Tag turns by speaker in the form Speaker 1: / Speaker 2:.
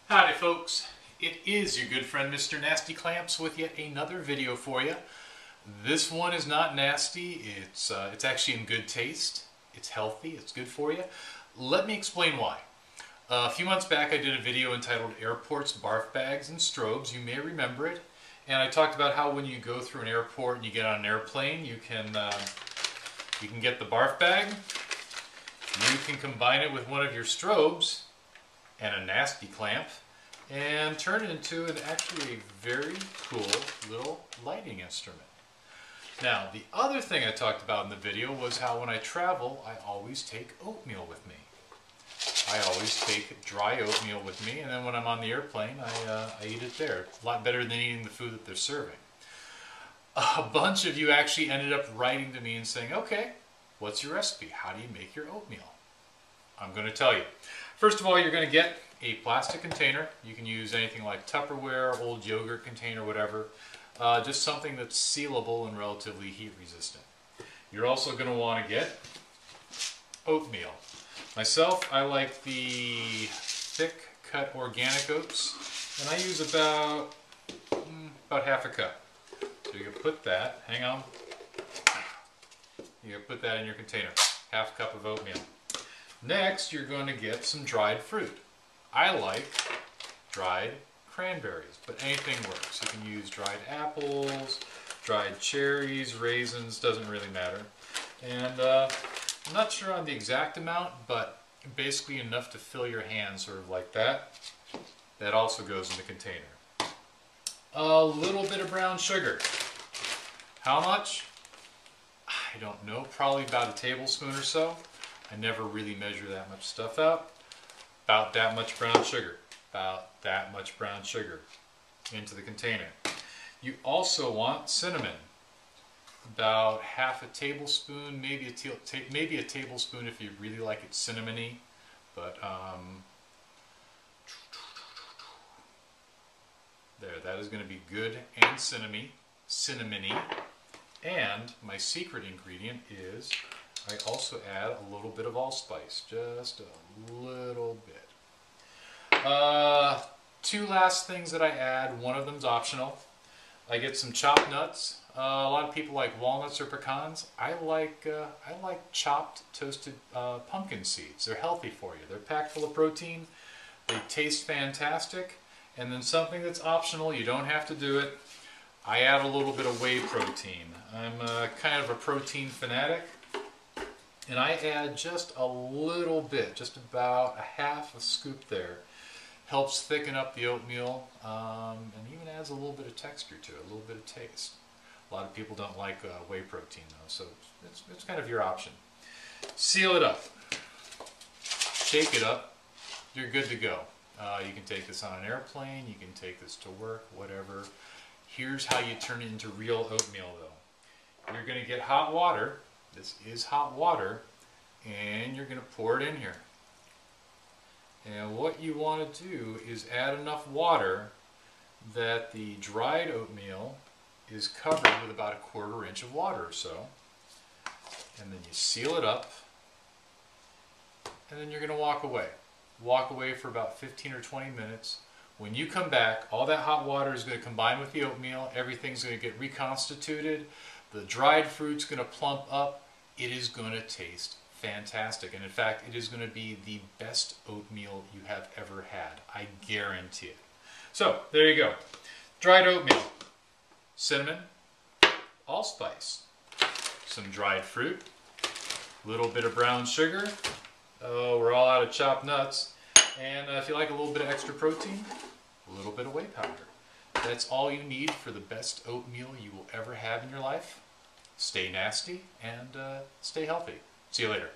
Speaker 1: Howdy folks, it is your good friend Mr. Nasty Clamps with yet another video for you. This one is not nasty, it's actually in good taste, it's healthy, it's good for you. Let me explain why. A few months back I did a video entitled Airports, Barf Bags, and Strobes, you may remember it. And I talked about how when you go through an airport and you get on an airplane, you can get the barf bag, you can combine it with one of your strobes and a nasty clamp, and turn it into actually a very cool little lighting instrument. Now, the other thing I talked about in the video was how when I travel, I always take oatmeal with me. I always take dry oatmeal with me, and then when I'm on the airplane, I eat it there. It's a lot better than eating the food that they're serving. A bunch of you actually ended up writing to me and saying, okay, what's your recipe? How do you make your oatmeal? I'm going to tell you. First of all, you're going to get a plastic container. You can use anything like Tupperware, old yogurt container, whatever. Just something that's sealable and relatively heat resistant. You're also going to want to get oatmeal. Myself, I like the thick cut organic oats, and I use about half a cup. So you can put that, hang on, you can put that in your container, half a cup of oatmeal. Next, you're going to get some dried fruit. I like dried cranberries, but anything works. You can use dried apples, dried cherries, raisins, doesn't really matter. And I'm not sure on the exact amount, but basically enough to fill your hand, sort of like that. That also goes in the container. A little bit of brown sugar. How much? I don't know, probably about a tablespoon or so. I never really measure that much stuff out. About that much brown sugar. About that much brown sugar into the container. You also want cinnamon. About half a tablespoon, maybe a tablespoon if you really like it cinnamony. But there, that is going to be good and cinnamony. And my secret ingredient is I also add a little bit of allspice, just a little bit. Two last things that I add. One of them's optional. I get some chopped nuts. A lot of people like walnuts or pecans. I like chopped toasted pumpkin seeds. They're healthy for you. They're packed full of protein. They taste fantastic. And then something that's optional, you don't have to do it. I add a little bit of whey protein. I'm kind of a protein fanatic. And I add just a little bit, just about a half a scoop there. Helps thicken up the oatmeal and even adds a little bit of texture to it, a little bit of taste. A lot of people don't like whey protein though, so it's kind of your option. Seal it up. Shake it up. You're good to go. You can take this on an airplane, you can take this to work, whatever. Here's how you turn it into real oatmeal though. You're going to get hot water. This is hot water, and you're going to pour it in here. And what you want to do is add enough water that the dried oatmeal is covered with about a quarter inch of water or so. And then you seal it up, and then you're going to walk away. Walk away for about 15 or 20 minutes. When you come back, all that hot water is going to combine with the oatmeal. Everything's going to get reconstituted. The dried fruit's going to plump up. It is going to taste fantastic. And in fact, it is going to be the best oatmeal you have ever had. I guarantee it. So, there you go. Dried oatmeal, cinnamon, allspice, some dried fruit, a little bit of brown sugar. Oh, we're all out of chopped nuts. And if you like a little bit of extra protein, a little bit of whey powder. That's all you need for the best oatmeal you will ever have in your life. Stay nasty and stay healthy. See you later.